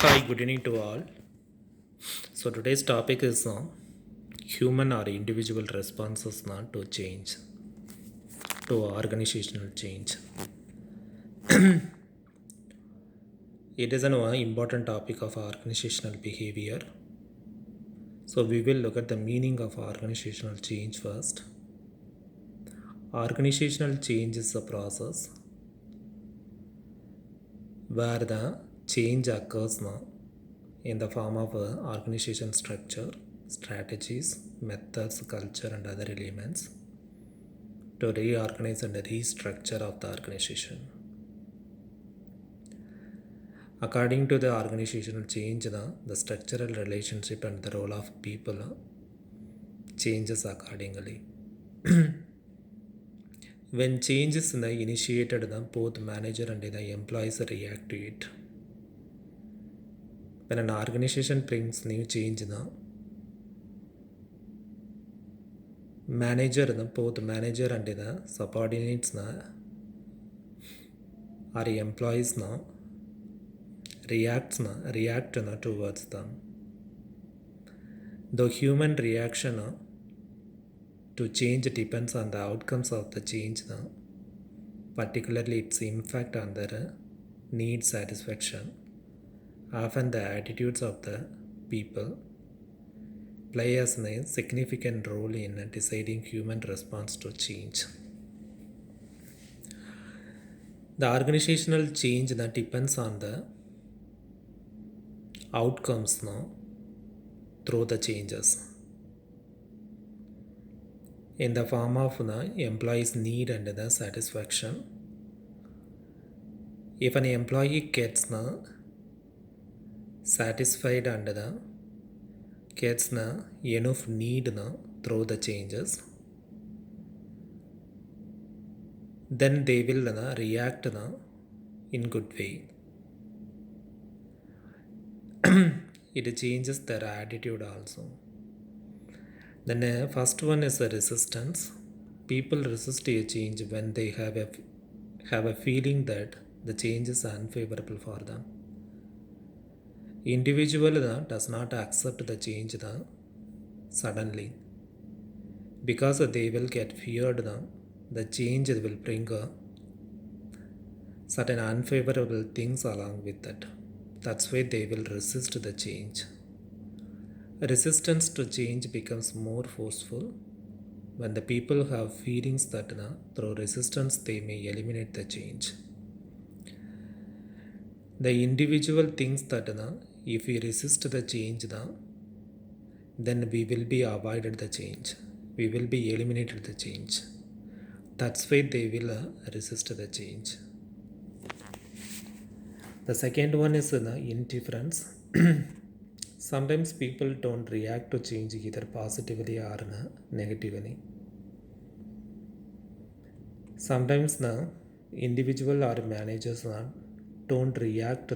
Hi, good evening to all. So today's topic is human or individual responses to change, to organizational change. It is an important topic of organizational behavior. So we will look at the meaning of organizational change first. Organizational change is a process where the change occurs in the form of organization structure, strategies, methods, culture, and other elements to reorganize and restructure of the organization. According to the organizational change, the structural relationship and the role of people changes accordingly. When change is initiated, both manager and the employees react to it. When an organization brings new change, both manager and the subordinates or employees react towards them. The human reaction to change depends on the outcomes of the change, particularly its impact on their need satisfaction. Often the attitudes of the people play a significant role in deciding human response to change. The organizational change that depends on the outcomes through the changes in the form of the employees' need and the satisfaction. If an employee gets satisfied and gets enough need through the changes, then they will react in good way. It changes their attitude also. Then first one is the resistance. People resist a change when they have a feeling that the change is unfavorable for them. Individual does not accept the change suddenly because they will get feared the change will bring certain unfavorable things along with it. That's why they will resist the change. Resistance to change becomes more forceful when the people have feelings that through resistance they may eliminate the change. The individual thinks that if we resist the change, then we will be avoided the change. We will be eliminated the change. That's why they will resist the change. The second one is indifference. Sometimes people don't react to change either positively or negatively. Sometimes the individual or managers don't react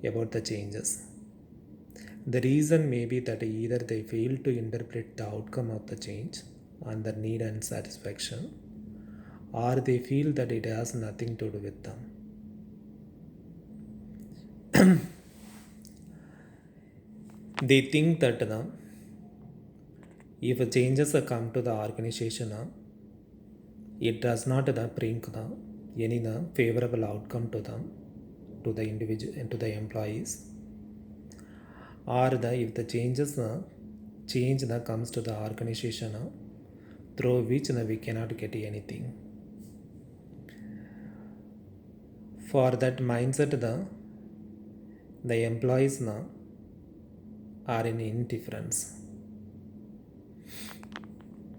about the changes. The reason may be that either they fail to interpret the outcome of the change and their need and satisfaction, or they feel that it has nothing to do with them. They think that if changes come to the organization, it does not bring any favorable outcome to them, to the individual and to the employees, or if the change that comes to the organization through which we cannot get anything. For that mindset, the employees are in indifference.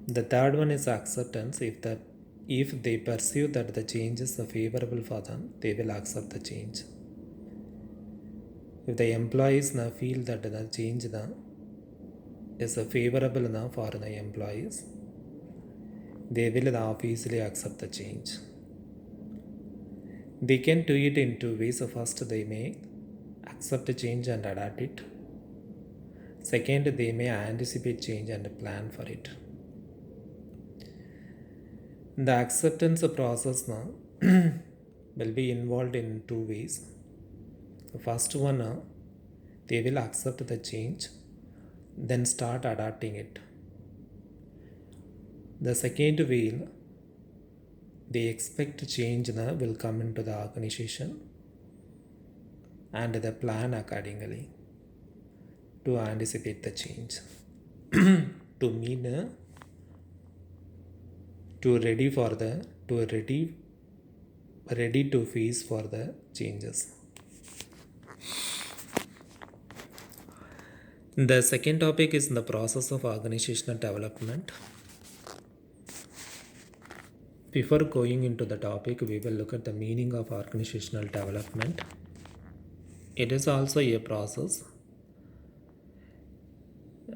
The third one is acceptance. If they perceive that the change is favorable for them, they will accept the change. If the employees feel that the change is favorable for the employees, they will obviously accept the change. They can do it in two ways. First, they may accept the change and adapt it. Second, they may anticipate change and plan for it. The acceptance process will be involved in two ways. The first one, they will accept the change, then start adapting it. The second will, they expect change will come into the organization and they plan accordingly to anticipate the change. To mean to ready to face for the changes. The second topic is the process of organizational development. Before going into the topic, we will look at the meaning of organizational development. It is also a process.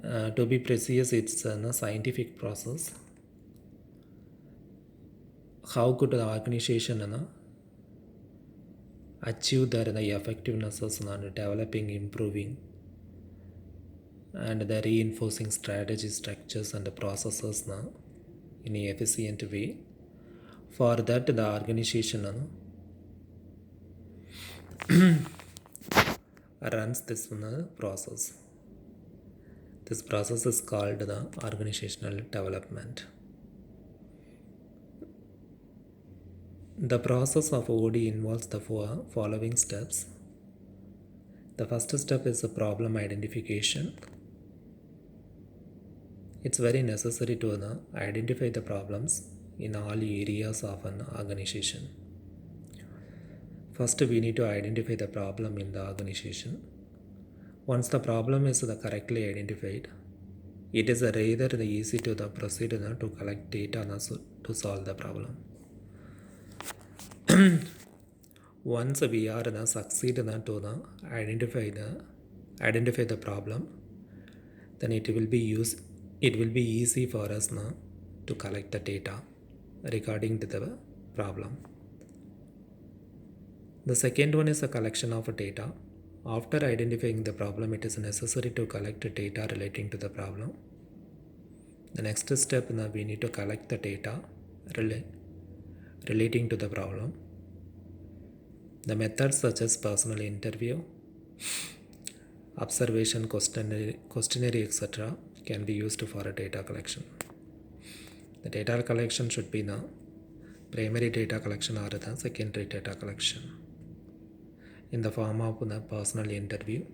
To be precise, it's a scientific process. How could the organization achieve their effectiveness on developing, improving, and the reinforcing strategy, structures, and the processes in an efficient way. For that, the organization runs this process. This process is called the organizational development. The process of OD involves the following steps. The first step is the problem identification. It's very necessary to identify the problems in all areas of an organization. First, we need to identify the problem in the organization. Once the problem is correctly identified, it is rather easy to proceed to collect data to solve the problem. Once we are succeed to identify the problem, then it will be easy for us to collect the data regarding to the problem. The second one is a collection of data. After identifying the problem, it is necessary to collect data relating to the problem. The next step, we need to collect the data relating to the problem. The methods such as personal interview, observation, questionnaire, etc. can be used for a data collection. The data collection should be the primary data collection or the secondary data collection in the form of the personal interview,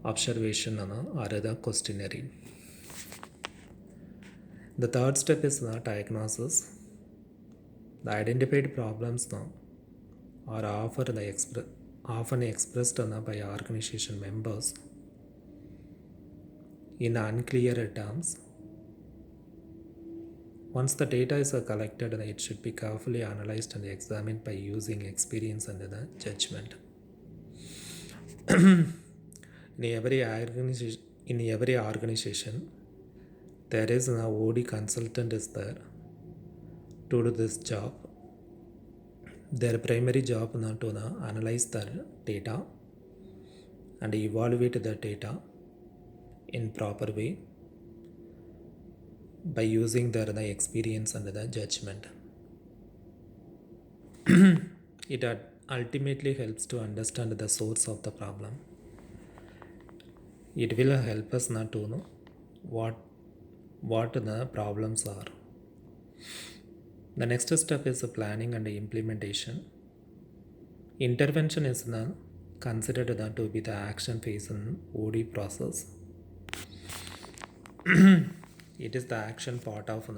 observation or the questionnaire. The third step is the diagnosis. The identified problems are often expressed by organization members in unclear terms. Once the data is collected, it should be carefully analyzed and examined by using experience and the judgment. In every organization, there is an OD consultant is there to do this job. Their primary job to analyze the data and evaluate the data in proper way by using their experience and the judgment. It ultimately helps to understand the source of the problem. It will help us to know what the problems are. The next step is planning and implementation. Intervention is considered to be the action phase in OD process. It is the action part of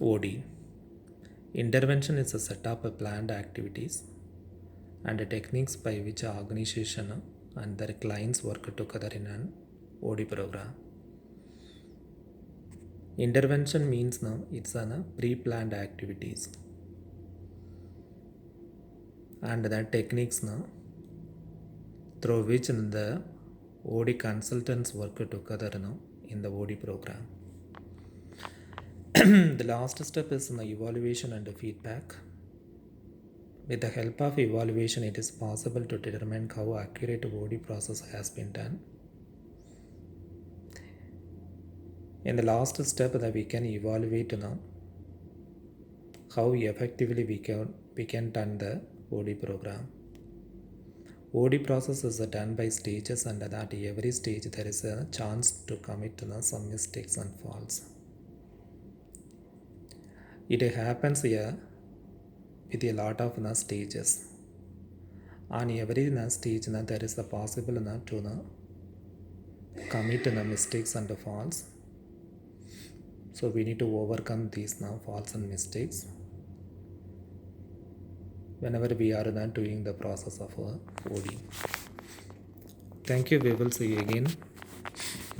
OD. Intervention is a set of planned activities and techniques by which an organization and their clients work together in an OD program. Intervention means it's pre-planned activities and the techniques through which the OD consultants work together in the OD program. The last step is evaluation and feedback. With the help of evaluation, it is possible to determine how accurate OD process has been done. In the last step, that we can evaluate how effectively we can done the OD program. OD process is done by stages, and at every stage there is a chance to commit some mistakes and faults. It happens here with a lot of stages. On every stage there is a possible to commit mistakes and faults. So we need to overcome these faults and mistakes whenever we are doing the process of OD. Thank you. We will see you again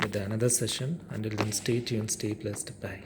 with another session. Until then, stay tuned, stay blessed. Bye.